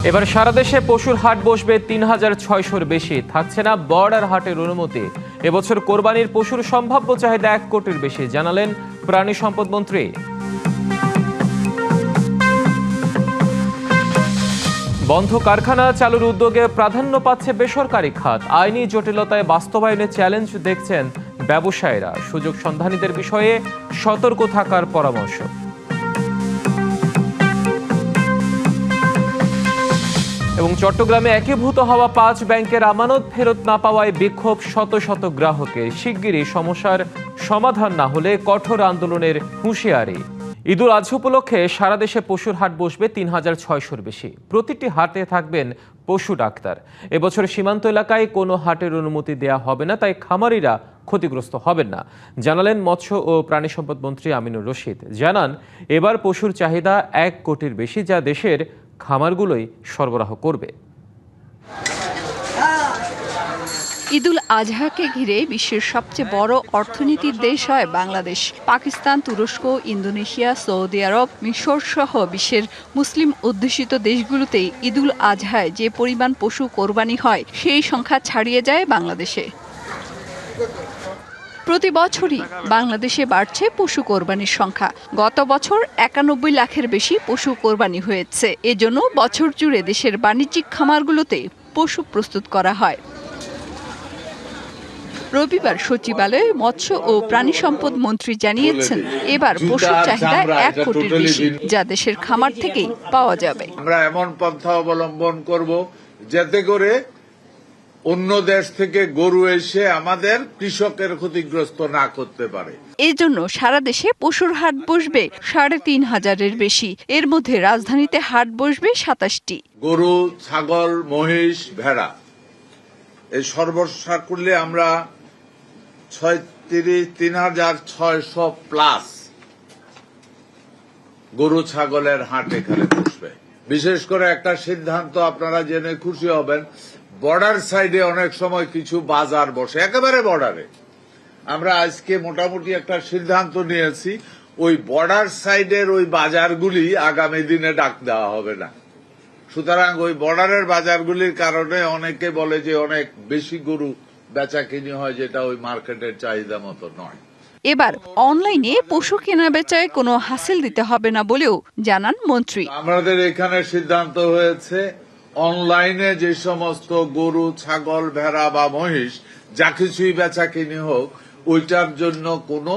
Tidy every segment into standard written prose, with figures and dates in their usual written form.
এবার সারা দেশে পশুর হাট বসবে ৩,৬০০-র বেশি। থাকছে না বর্ডার হাটের অনুমতি। এবছর কোরবানির পশুর সম্ভাব্য চাহিদা ১ কোটির বেশি, জানালেন প্রাণী সম্পদ মন্ত্রী। বন্ধ কারখানা চালুর উদ্যোগে প্রাধান্য পাচ্ছে বেসরকারি খাত। আইনি জটিলতায় বাস্তবায়নে চ্যালেঞ্জ দেখছেন ব্যবসায়ীরা। সুযোগ সন্ধানীদের বিষয়ে সতর্ক থাকার পরামর্শ। এবং চট্টগ্রামে একীভূত হওয়া ৫ ব্যাংকের আমানত ফেরত না পাওয়ায় বিক্ষোভ শত শত গ্রাহকের। শিগগিরই সমস্যার সমাধান না হলে কঠোর আন্দোলনের হুঁশিয়ারি। ঈদুল আজহা উপলক্ষে সারা দেশে পশুর হাট বসবে ৩,৬০০-র বেশি। প্রতিটি হাটে থাকবেন পশু ডাক্তার। এবছর সীমান্ত এলাকায় কোনো হাটের অনুমতি দেয়া হবে না, তাই খামারিরা ক্ষতিগ্রস্ত হবেন না, জানালেন মৎস্য ও প্রাণী সম্পদ মন্ত্রী আমিনুর রশিদ। জানান, এবার পশুর চাহিদা ১ কোটির বেশি, যা দেশের খামারগুলোই সরবরাহ করবে। ঈদুল আজহাকে ঘিরে বিশ্বের সবচেয়ে বড় অর্থনীতির দেশ হয় বাংলাদেশ। পাকিস্তান, তুরস্ক, ইন্দোনেশিয়া, সৌদি আরব, মিশর সহ বিশ্বের মুসলিম অধ্যুষিত দেশগুলোতে ঈদুল আজহায় যে পরিমাণ পশু কোরবানি হয় সেই সংখ্যা ছাড়িয়ে যায় বাংলাদেশে। প্রতি বছরই বাংলাদেশে বাড়ছে পশু কোরবানির সংখ্যা। গত বছর ৯১ লাখের বেশি পশু কোরবানি হয়েছে। এজন্য বছর জুড়ে দেশের বাণিজ্যিক খামারগুলোতে পশু প্রস্তুত করা হয়। রবিবার সচিবালয়ে মৎস্য ও প্রাণী সম্পদ মন্ত্রী জানিয়েছেন, এবার পশুর চাহিদা ১ কোটির বেশি, যা দেশের খামার থেকেই পাওয়া যাবে। আমরা এমন পন্থা অবলম্বন করব যাতে করে অন্য দেশ থেকে গরু এসে আমাদের কৃষকের ক্ষতিগ্রস্ত না করতে পারে। এই জন্য সারা দেশে পশুর হাট বসবে ৩,৫০০-এর বেশি। এর মধ্যে রাজধানীতে হাট বসবে ২৭টি। গরু, ছাগল, মহিষ, ভেড়া এই সর্বসাকুল্যে আমরা ৩,৬০০ প্লাস গরু ছাগলের হাট এখানে বসবে। বিশেষ করে একটা সিদ্ধান্ত আপনারা জেনে খুশি হবেন, বর্ডার সাইডে অনেক সময় কিছু বাজার বসে, একেবারে বর্ডারে। আমরা আজকে মোটামুটি একটা সিদ্ধান্ত নিয়েছি, ওই বর্ডার সাইডের ওই বাজারগুলি আগামী দিনে ডাক দেওয়া হবে না। সুতরাং ওই বর্ডারের বাজারগুলির কারণে অনেকে বলে যে অনেক বেশি গরু বেচা কিনি হয়, যেটা ওই মার্কেটের চাহিদা মতো নয়। এবার অনলাইনে পশু কেনা বেচায় কোনো হাসিল দিতে হবে না বলেও জানান মন্ত্রী। আমাদের এখানে সিদ্ধান্ত হয়েছে, অনলাইনে যে সমস্ত গরু, ছাগল, ভেড়া বা মহিষ যা কিছুই বেচা কিনি হোক, ওইটার জন্য কোনো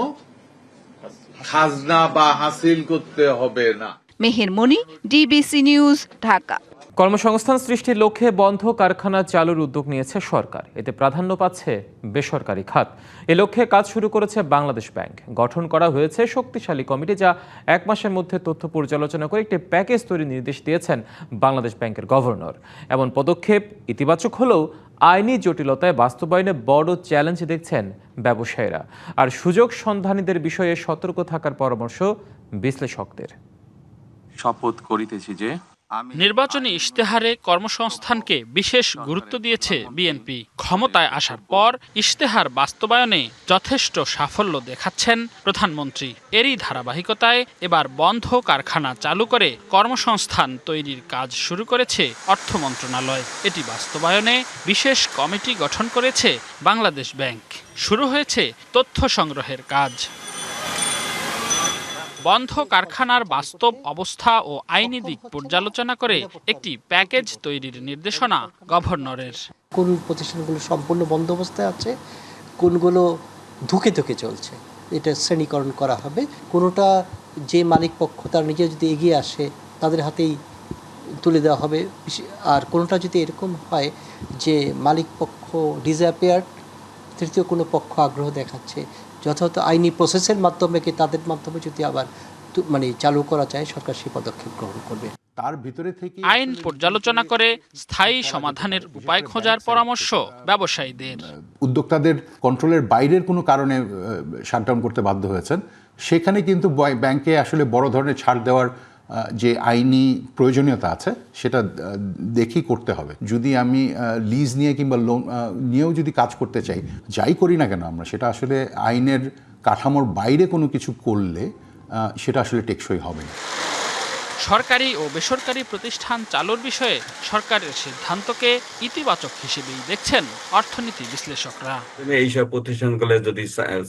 খাজনা বা হাসিল করতে হবে না। মেহের মনি, ডিবিসি নিউজ, ঢাকা। কর্মসংস্থান সৃষ্টির লক্ষ্যে বন্ধ কারখানা চালুর উদ্যোগ নিয়েছে সরকার। এতে প্রাধান্য পাচ্ছে বেসরকারি খাত। এ লক্ষ্যে কাজ শুরু করেছে বাংলাদেশ ব্যাংক। গঠন করা হয়েছে শক্তিশালী কমিটি, যা ১ মাসের মধ্যে তথ্য পর্যালোচনা করে একটি প্যাকেজ তৈরির নির্দেশ দিয়েছেন বাংলাদেশ ব্যাংকের গভর্নর। এমন পদক্ষেপ ইতিবাচক হলেও আইনি জটিলতায় বাস্তবায়নে বড় চ্যালেঞ্জ দেখছেন ব্যবসায়ীরা। আর সুযোগ সন্ধানীদের বিষয়ে সতর্ক থাকার পরামর্শ বিশ্লেষকদের। শপথ করিতেছি যে নির্বাচনী ইশতেহারে কর্মসংস্থানকে বিশেষ গুরুত্ব দিয়েছে বিএনপি। ক্ষমতায় আসার পর ইশতেহার বাস্তবায়নে যথেষ্ট সাফল্য দেখাচ্ছেন প্রধানমন্ত্রী। এরই ধারাবাহিকতায় এবার বন্ধ কারখানা চালু করে কর্মসংস্থান তৈরির কাজ শুরু করেছে অর্থ মন্ত্রণালয়। এটি বাস্তবায়নে বিশেষ কমিটি গঠন করেছে বাংলাদেশ ব্যাংক। শুরু হয়েছে তথ্য সংগ্রহের কাজ। বন্ধ কারখানার বাস্তব অবস্থা ও আইনি দিক পর্যালোচনা করে একটি প্যাকেজ তৈরির নির্দেশনা গভর্নরের। কোন প্রতিষ্ঠানগুলো সম্পূর্ণ বন্ধ অবস্থায় আছে, কোনগুলো ধুকে ধুকে চলছে, এটা শ্রেণীকরণ করা হবে। কোনোটা যে মালিক পক্ষ তার নিজে যদি এগিয়ে আসে তাদের হাতেই তুলে দেওয়া হবে। আর কোনোটা যদি এরকম হয় যে মালিক পক্ষ ডিসঅ্যাপিয়ার্ড, তৃতীয় কোনো পক্ষ আগ্রহ দেখাচ্ছে, যথাযথ আইনি প্রসেসের মাধ্যমে তাদের মাধ্যমে যদি আবার চালু করা যায়, সরকার সেই পদক্ষেপ গ্রহণ করবে। তার ভিতরে থেকে আইন পর্যালোচনা করে স্থায়ী সমাধানের উপায় খোঁজার পরামর্শ ব্যবসায়ীদের। উদ্যোক্তাদের কন্ট্রোলের বাইরের কোনো কারণে শাটডাউন করতে বাধ্য হয়েছেন, সেখানে কিন্তু ব্যাংকে আসলে বড় ধরনের ছাড় দেওয়ার যে আইনি প্রয়োজনীয়তা আছে সেটা দেখেই করতে হবে। যদি আমি লিজ নিয়ে কিংবা লোন নিয়েও যদি কাজ করতে চাই, যাই করি না কেন আমরা, সেটা আসলে আইনের কাঠামোর বাইরে কোনো কিছু করলে সেটা আসলে টেকসই হবে না। সরকারি ও বেসরকারি প্রতিষ্ঠান চালুর বিষয়ে সরকারের সিদ্ধান্তকে ইতিবাচক হিসেবেই দেখছেন অর্থনীতি বিশ্লেষকরা। এইসব প্রতিষ্ঠানগুলো যদি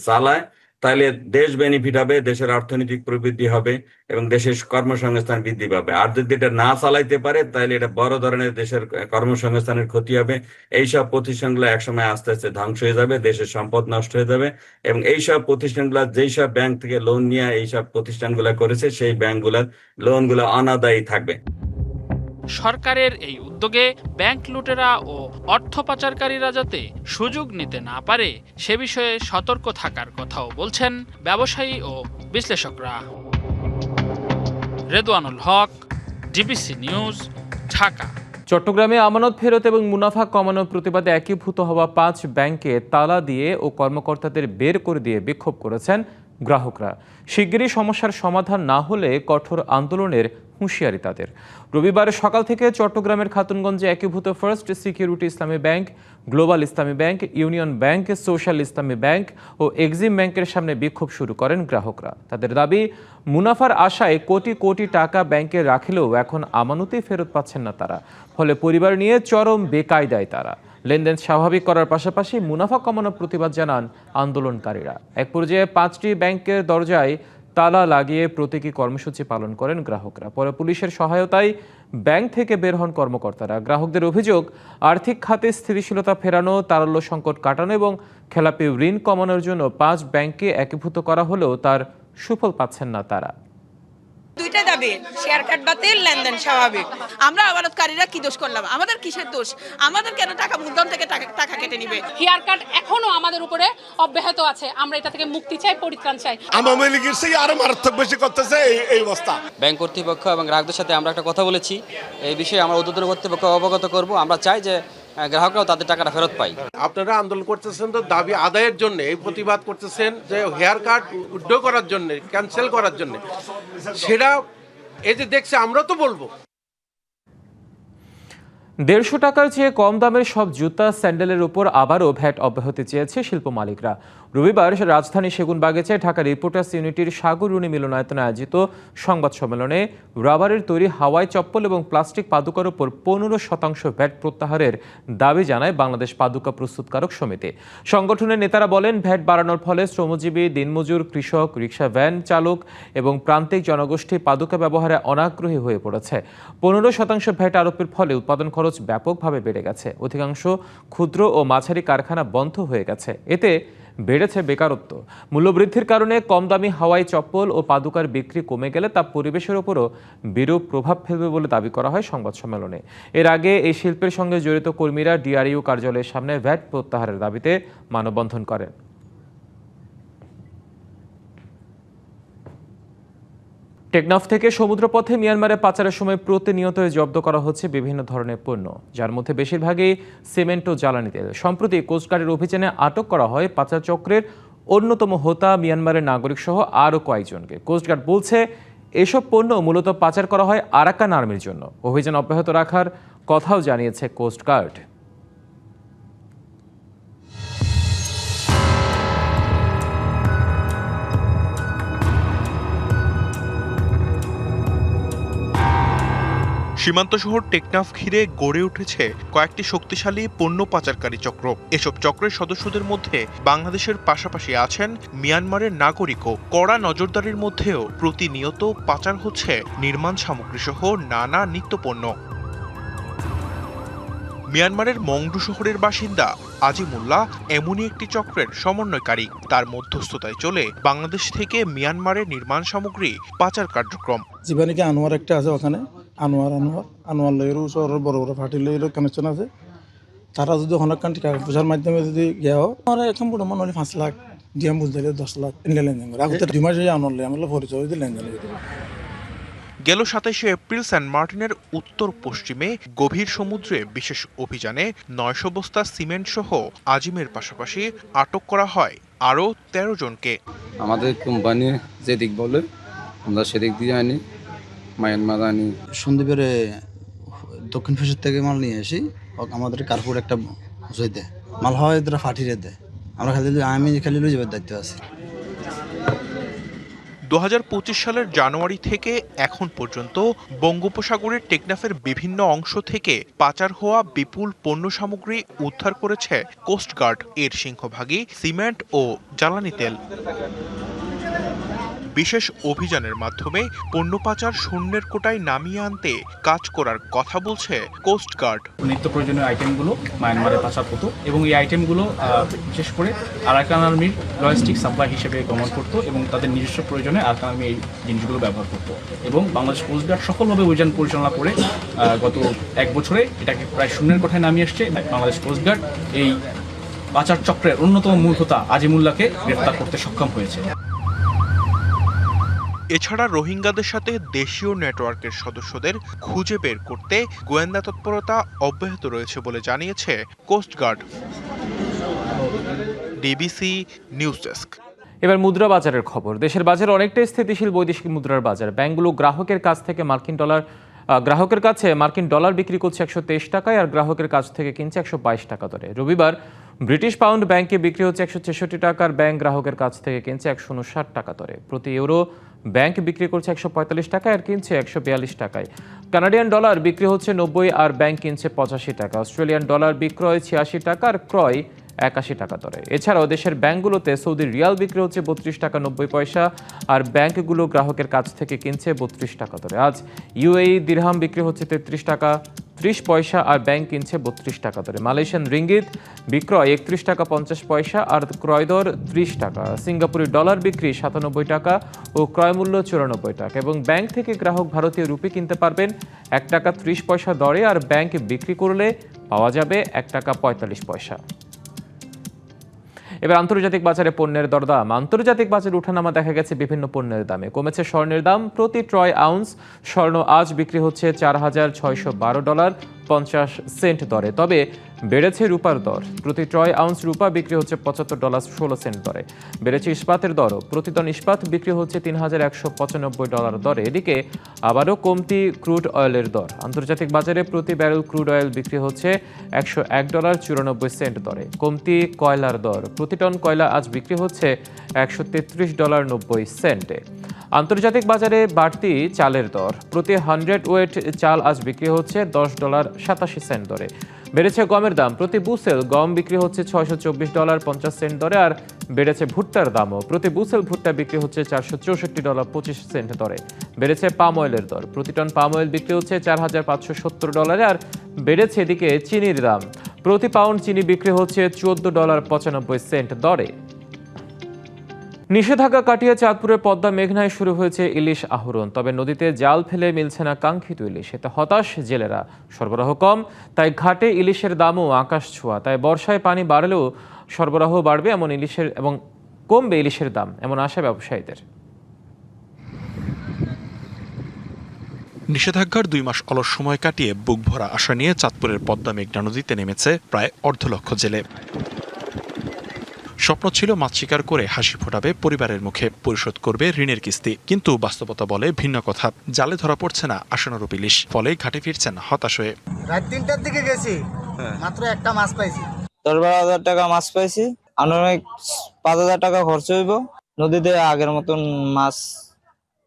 চালায় তাহলে দেশ বেনিফিট হবে, দেশের অর্থনৈতিক প্রবৃদ্ধি হবে এবং দেশের কর্মসংস্থান বৃদ্ধি পাবে। আর যদি এটা না চালাইতে পারে তাহলে এটা বড় ধরনের দেশের কর্মসংস্থানের ক্ষতি হবে। এইসব প্রতিষ্ঠানগুলো একসময় আস্তে আস্তে ধ্বংস হয়ে যাবে, দেশের সম্পদ নষ্ট হয়ে যাবে এবং এইসব প্রতিষ্ঠানগুলো যেই সব ব্যাংক থেকে লোন নিয়ে এইসব প্রতিষ্ঠানগুলো করেছে সেই ব্যাংকগুলোর লোনগুলো অনাদায়ী থাকবে। সরকারের এই উদ্যোগে ব্যাংক লুটেরা ও অর্থ পাচারকারীরা যাতে সুযোগ নিতে না পারে সে বিষয়ে সতর্ক থাকার কথাও বলছেন ব্যবসায়ী ও বিশ্লেষকরা। রেদওয়ানুল হক, ডিবিসি নিউজ, ঢাকা। চট্টগ্রামে আমানত ফেরত এবং মুনাফা কমানোর প্রতিবাদে একীভূত হওয়া 5 ব্যাংকে তালা দিয়ে ও কর্মকর্তাদের বের করে দিয়ে বিক্ষোভ করেছেন গ্রাহকরা। শিগগিরই সমস্যার সমাধান না হলে কঠোর আন্দোলনের হুঁশিয়ারি তাদের। রবিবার সকাল থেকে চট্টগ্রামের খাতুনগঞ্জে একীভূত ফার্স্ট সিকিউরিটি ইসলামী ব্যাংক, গ্লোবাল ইসলামী ব্যাংক, ইউনিয়ন ব্যাংক, সোশ্যাল ইসলামী ব্যাংক ও এক্সিম ব্যাংকের সামনে বিক্ষোভ শুরু করেন গ্রাহকরা। তাদের দাবি, মুনাফার আশায় কোটি কোটি টাকা ব্যাংকে রাখলেও এখন আমানতই ফেরত পাচ্ছেন না তারা। ফলে পরিবার নিয়ে চরম বেকায়দায় তারা। লেনদেন স্বাভাবিক করার পাশাপাশি মুনাফা কমানোর প্রতিবাদ জানান আন্দোলনকারীরা। এক পর্যায়ে 5টি ব্যাংকের দরজায় তালা লাগিয়ে প্রতীকী কর্মসূচি পালন করেন গ্রাহকরা। পরে পুলিশের সহায়তায় ব্যাংক থেকে বের হন কর্মকর্তারা। গ্রাহকদের অভিযোগ, আর্থিক খাতে স্থিতিশীলতা ফেরানো, তারল্য সংকট কাটানো এবং খেলাপি ঋণ কমানোর জন্য 5 ব্যাংককে একীভূত করা হলেও তার সুফল পাচ্ছেন না তারা। দুইটা দাবি, শেয়ার কার্ড বাতিল, লেনদেন স্বাভাবিক। আমরা আমানতকারীরা কি দোষ করলাম? আমাদের কিসের দোষ? আমাদের কেন টাকা মূলধন থেকে টাকা কেটে নিবে? হেয়ার কার্ড এখনো আমাদের উপরে অব্যাহত আছে। আমরা এটা থেকে মুক্তি চাই, পরিত্রাণ চাই। আওয়ামী লীগের সেই আরো মারাত্মক বেশি করতেছে এই অবস্থা। ব্যাংক কর্তৃপক্ষ এবং গ্রাহকদের সাথে আমরা একটা কথা বলেছি, এই বিষয়ে আমরা ঊর্ধ্বতন কর্তৃপক্ষ অবগত করব। আমরা চাই যে গ্রাহকরাও তাদের টাকাটা ফেরত পাই। আপনারা আন্দোলন করতেছেন তো দাবি আদায়ের জন্য, এই প্রতিবাদ করতেছেন যে হেয়ার কার্ড উইথড্র করার জন্য, ক্যান্সেল করার জন্য। সেটা এই যে দেখছে, আমরা তো বলবো 150 টাকার চেয়ে কম দামের সব জুতা, স্যান্ডেলের উপর আবারও ভ্যাট অব্যাহতি চেয়েছে শিল্প মালিকরা। রবিবার রাজধানী সেগুনবাগিচায় ঢাকা রিপোর্টার্স ইউনিটির সাগররুনি মিলনায়তনে আয়োজিত সংবাদ সম্মেলনে রাবারের তৈরি হাওয়াই চপ্পল এবং প্লাস্টিক পাদুকার উপর 15% ভ্যাট প্রত্যাহারের দাবি জানায় বাংলাদেশ পাদুকা প্রস্তুতকারক সমিতি। সংগঠনের নেতারা বলেন, ভ্যাট বাড়ানোর ফলে শ্রমজীবী, দিনমজুর, কৃষক, রিকশা ভ্যান চালক এবং প্রান্তিক জনগোষ্ঠী পাদুকা ব্যবহারে অনাগ্রহী হয়ে পড়েছে। 15% ভ্যাট আরোপের ফলে উৎপাদন খরচ ব্যাপকভাবে বেড়ে গেছে। অধিকাংশ ক্ষুদ্র ও মাঝারি কারখানা বন্ধ হয়ে গেছে। এতে বেড়েছে বেকারত্ব। মূল্যবৃদ্ধির কারণে কম দামি হাওয়াই চপ্পল ও পাদুকার বিক্রি কমে গেলে তা পরিবেশের ওপরও বিরূপ প্রভাব ফেলবে বলে দাবি করা হয় সংবাদ সম্মেলনে। এর আগে এই শিল্পের সঙ্গে জড়িত কর্মীরা ডিআরইউ কার্যালয়ের সামনে ভ্যাট প্রত্যাহারের দাবিতে মানববন্ধন করেন। টেকনাফ থেকে সমুদ্রপথে মিয়ানমারে পাচারের সময় প্রতিনিয়ত জব্দ করা হচ্ছে বিভিন্ন ধরনের পণ্য, যার মধ্যে বেশিরভাগই সিমেন্ট ও জ্বালানি তেল। সম্প্রতি কোস্টগার্ডের অভিযানে আটক করা হয় পাচার চক্রের অন্যতম হোতা মিয়ানমারের নাগরিক সহ আরও কয়েকজনকে। কোস্টগার্ড বলছে, এসব পণ্য মূলত পাচার করা হয় আরাকান আর্মির জন্য। অভিযান অব্যাহত রাখার কথাও জানিয়েছে কোস্টগার্ড। সীমান্ত শহর টেকনাফ ঘিরে গড়ে উঠেছে কয়েকটি শক্তিশালী পণ্য পাচারকারী চক্র। এসব চক্রের সদস্যদের মধ্যে বাংলাদেশের পাশাপাশি আছেন মিয়ানমারের নাগরিকও। কড়া নজরদারির মধ্যেও প্রতিনিয়ত পাচার হচ্ছে নির্মাণ সামগ্রী সহ নানা নিত্যপণ্য। মিয়ানমারের মংডু শহরের বাসিন্দা আজিমুল্লাহ এমনই একটি চক্রের সমন্বয়কারী। তার মধ্যস্থতায় চলে বাংলাদেশ থেকে মিয়ানমারের নির্মাণ সামগ্রী পাচার কার্যক্রম। জীবনে কি আনোয়ার একটা আছে, ওখানে আনোয়ার লয়েরও শহরের বড় বড় ফাটি লয়েরও কানেকশন আছে। তারা যদি অনেক টাকা পয়সার মাধ্যমে যদি গিয়েও আমরা এখন বড় মনে হলে 5 লাখ দিয়ে বুঝতে 10 লাখ লেনদেন করে। আগতে 2 মাস আনোয়ার লয়ে আমরা পরিচয় দিয়ে লেনদেন করি। গেল 27শে এপ্রিল সেন্ট মার্টিনের উত্তর পশ্চিমে গভীর সমুদ্রে বিশেষ অভিযানে 900 বস্তা সিমেন্ট সহ আজিমের পাশাপাশি আটক করা হয় আরও 13 জনকে। আমাদের কোম্পানি যেদিক বলে আমরা সেদিক দিয়ে আনি, মায়ানমার আনি। সন্দীপের দক্ষিণ ফেসের থেকে মাল নিয়ে আসি, আমাদের কার্পুর একটা বুঝাই দেয়, মাল হয় এরা ফাটিয়ে দেয়। আমরা আমি খালি লুই যাবার দায়িত্ব আছে। 2025 সালের জানুয়ারি থেকে এখন পর্যন্ত বঙ্গোপসাগরের টেকনাফের বিভিন্ন অংশ থেকে পাচার হওয়া বিপুল পণ্য সামগ্রী উদ্ধার করেছে কোস্টগার্ড। এর সিংহভাগই সিমেন্ট ও জ্বালানি তেল। বিশেষ অভিযানের মাধ্যমে পণ্য পাচার শূন্যের কোটায় নামিয়ে আনতে কাজ করার কথা বলছে কোস্টগার্ড। নিত্য প্রয়োজনীয় আইটেমগুলো মায়ানমারে পাচার হতো এবং এই আইটেমগুলো বিশেষ করে আরাকান আর্মির লজিস্টিক সাপ্লাই হিসেবে গমন করতো এবং তাদের নিজস্ব প্রয়োজনে আরাকান আর্মি এই জিনিসগুলো ব্যবহার করতো এবং বাংলাদেশ কোস্টগার্ড সফলভাবে অভিযান পরিচালনা করে গত 1 বছরে এটাকে প্রায় শূন্যের কোঠায় নামিয়ে আসছে। বাংলাদেশ কোস্টগার্ড এই পাচার চক্রের অন্যতম মূল হোতা আজিমুল্লাহকে গ্রেফতার করতে সক্ষম হয়েছে। এছাড়া রোহিঙ্গাদের সাথে দেশীয় নেটওয়ার্কের সদস্যদের খুঁজে বের করতে গোয়েন্দা তৎপরতা অব্যাহত রয়েছে বলে জানিয়েছে কোস্টগার্ড। DBC news desk. এবার মুদ্রা বাজারের খবর। দেশের বাজারে অনেকটাই স্থিতিশীল বৈদেশিক মুদ্রার বাজার। ব্যাংকগুলো গ্রাহকের কাছে মার্কিন ডলার বিক্রি করছে 123 টাকায় আর গ্রাহকের কাছ থেকে কিনছে 122 টাকা দরে। রবিবার ব্রিটিশ পাউন্ড ব্যাংকে বিক্রি হচ্ছে 166 টাকার ব্যাংক গ্রাহকের কাছ থেকে কিনছে 159 টাকা দরে। প্রতি ইউরো ব্যাংক বিক্রি করছে 145 টাকায় আর কিনছে 142 টাকায়। কানাডিয়ান ডলার বিক্রি হচ্ছে 90 আর ব্যাংক কিনছে 85 টাকা। অস্ট্রেলিয়ান ডলার বিক্রয় 86 টাকা আর ক্রয় 81 টাকা দরে। এছাড়াও দেশের ব্যাংকগুলোতে সৌদি রিয়াল বিক্রি হচ্ছে 32 টাকা 90 পয়সা আর ব্যাংকগুলো গ্রাহকের কাছ থেকে কিনছে 32 টাকা দরে। আজ ইউএই দিরহাম বিক্রি হচ্ছে 33 টাকা 30 পয়সা আর ব্যাংক কিনছে 32 টাকা দরে। মালয়েশিয়ান রিঙ্গিত বিক্রয় 31 টাকা 50 পয়সা আর ক্রয় দর 30 টাকা। সিঙ্গাপুরি ডলার বিক্রি 97 টাকা ও ক্রয় মূল্য 94 টাকা এবং ব্যাংক থেকে গ্রাহক ভারতীয় রুপি কিনতে পারবেন 1 টাকা 30 পয়সা দরে আর ব্যাংক বিক্রি করলে পাওয়া যাবে 1 টাকা 45 পয়সা। এবার আন্তর্জাতিক বাজারে পণ্যের দরদাম। আন্তর্জাতিক বাজারে ওঠানামা দেখা গেছে বিভিন্ন পণ্যের দামে। কমেছে স্বর্ণের দাম। প্রতি ট্রয় আউন্স স্বর্ণ আজ বিক্রি হচ্ছে $4,612.50 দরে। তবে বেড়েছে রূপার দর। প্রতি ট্রয় আউন্স রূপা বিক্রি হচ্ছে $75.16 দরে। বেড়েছে ইস্পাতের দরও। প্রতি টন ইস্পাত বিক্রি হচ্ছে $3,195 দরে। এদিকে আবারও কমতি ক্রুড অয়েলের দর। আন্তর্জাতিক বাজারে প্রতি ব্যারেল ক্রুড অয়েল বিক্রি হচ্ছে $101.94 দরে। কমতি কয়লার দর। প্রতি টন কয়লা আজ বিক্রি হচ্ছে $133.90। আন্তর্জাতিক বাজারে বাড়তি চালের দর। প্রতি 100 ওয়েট চাল আজ বিক্রি হচ্ছে $10.87 দরে। বেড়েছে গমের দাম। প্রতি বুসেল গম বিক্রি হচ্ছে $624.50 দরে আর বেড়েছে ভুট্টার দামও। প্রতি বুসেল ভুট্টা বিক্রি হচ্ছে $464.25 দরে। বেড়েছে পাম অয়েলের দর। প্রতি টন পাম অয়েল বিক্রি হচ্ছে $4,570 আর বেড়েছে এদিকে চিনির দাম। প্রতি পাউন্ড চিনি বিক্রি হচ্ছে $14.95 দরে। নিষেধাজ্ঞা কাটিয়ে চাঁদপুরের পদ্মা মেঘনায় শুরু হয়েছে ইলিশ আহরণ। তবে নদীতে জাল ফেলে মিলছে না কাঙ্ক্ষিত ইলিশ। এতে হতাশ জেলেরা। সরবরাহ কম, তাই ঘাটে ইলিশের দামও আকাশ ছোঁয়া। তাই বর্ষায় পানি বাড়লেও সরবরাহ বাড়বে এবং কমবে ইলিশের দাম এমন আশা ব্যবসায়ীদের। নিষেধাজ্ঞার 2 মাস অলস সময় কাটিয়ে বুক ভরা আশা নিয়ে চাঁদপুরের পদ্মা মেঘনা নদীতে নেমেছে প্রায় 1.5 লক্ষ জেলে। স্বপ্ন ছিল মাছ শিকার করে হাসি ফোটাবে পরিবারের মুখে, পরিশোধ করবে ঋণের কিস্তি। কিন্তু বাস্তবতা বলে ভিন্ন কথা। জালে ধরা পড়ছে না আশানুরূপ ইলিশ। ফলে ঘাটে ফিরছেন হতাশ হয়ে। রাত 3টার দিকে গেছি, মাত্র একটা মাছ পাইছি। 10-12 টাকা মাছ পাইছি। আনুমানিক 5,000 টাকা খরচ হইব। নদীতে আগের মতন মাছ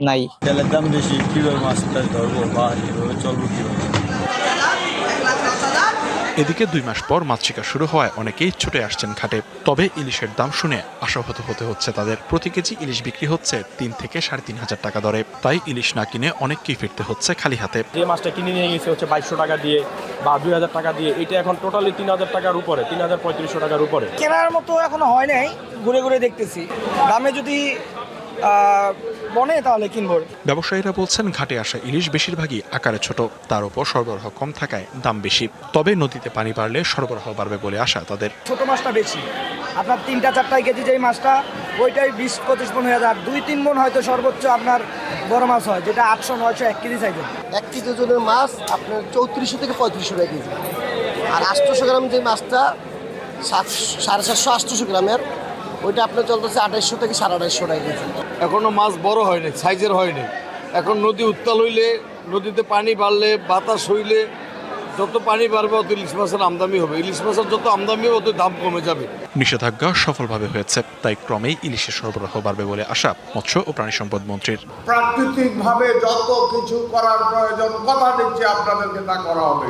নাই। তেলের দাম বেশি, কিভাবে মাছটা ধরবো বা কিভাবে চলবো কিভাবে। এদিকে 2 মাস পর মাছ শিকার শুরু হওয়ায় অনেকেই ছুটে আসছেন ঘাটে। তবে ইলিশের দাম শুনে আশাহত হতে হচ্ছে তাদের। প্রতি কেজি ইলিশ বিক্রি হচ্ছে 3 থেকে 3,500 টাকা দরে। তাই ইলিশ না কিনে অনেককেই ফিরতে হচ্ছে খালি হাতে। যে মাছটা কিনে নিয়ে গেছে হচ্ছে 2200 টাকা দিয়ে বা 2000 টাকা দিয়ে, এটা এখন টোটালি 3000 টাকার উপরে, 3500 টাকার উপরে। কেনার মতো এখনো হয় নাই, ঘুরে ঘুরে দেখতেছি। দামে যদি বনে তাহলে কিনবো। ব্যবসায়ীরা বলছেন ঘাটে আসা ইলিশ বেশিরভাগই আকারে ছোট, তার উপর সরবরাহ কম থাকায় দাম বেশি। তবে নদীতে পানি বাড়লে সরবরাহ বাড়বে বলে আশা তাদের। ছোট মাছটা বেশি, আপনার 3-4 কেজি যেই মাছটা ওইটাই 20-25 মন হয়ে যায়। 2-3 মন হয়তো সর্বোচ্চ আপনার বড় মাছ হয়, যেটা 800-900 1 কেজি সাইজের। 1 কেজি ওজনের মাছ আপনার 3400 থেকে 3500 টাকা কেজি। আর 800 গ্রাম যে মাছটা 750-800 গ্রামের, ওইটা আপনার চলতেছে 2800 থেকে 250 টাকা কেজি। এখনো মাছ বড় হয়নি, সাইজের হয়নি। এখন নদী উত্তাল হইলে, নদীতে পানি বাড়লে, বাতাস হইলে যত পানি বাড়বে অত ইলিশ মাছের আমদানি হবে, ইলিশ মাছের যত আমদানি হবে অত দাম কমে যাবে। নিষেধাজ্ঞা সফলভাবে হয়েছে, তাই ক্রমেই ইলিশের সরবরাহ বাড়বে বলে আশা মৎস্য ও প্রাণী সম্পদ মন্ত্রীর। প্রাকৃতিকভাবে যত কিছু করার প্রয়োজন কথা দিচ্ছি আপনাদেরকে তা করা হবে।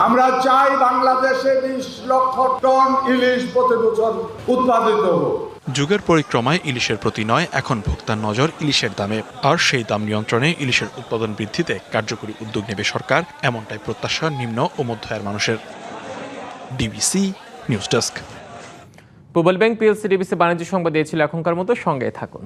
আমরা চাই বাংলাদেশে 20 লক্ষ টন ইলিশ প্রতি বছর উৎপাদিত হোক। যুগের পরিক্রমায় ইলিশের প্রতি নয়, এখন ভোক্তার নজর ইলিশের দামে, আর সেই দাম নিয়ন্ত্রণে ইলিশের উৎপাদন বৃদ্ধিতে কার্যকরী উদ্যোগ নেবে সরকার, এমনটাই প্রত্যাশা নিম্ন ও মধ্য আয়ের মানুষের। DBC news desk. প্রবল ব্যাংক পিএলসি ডিবিসি বাণিজ্য সংবাদ দিয়েছিল। এখনকার মতো সঙ্গে থাকুন।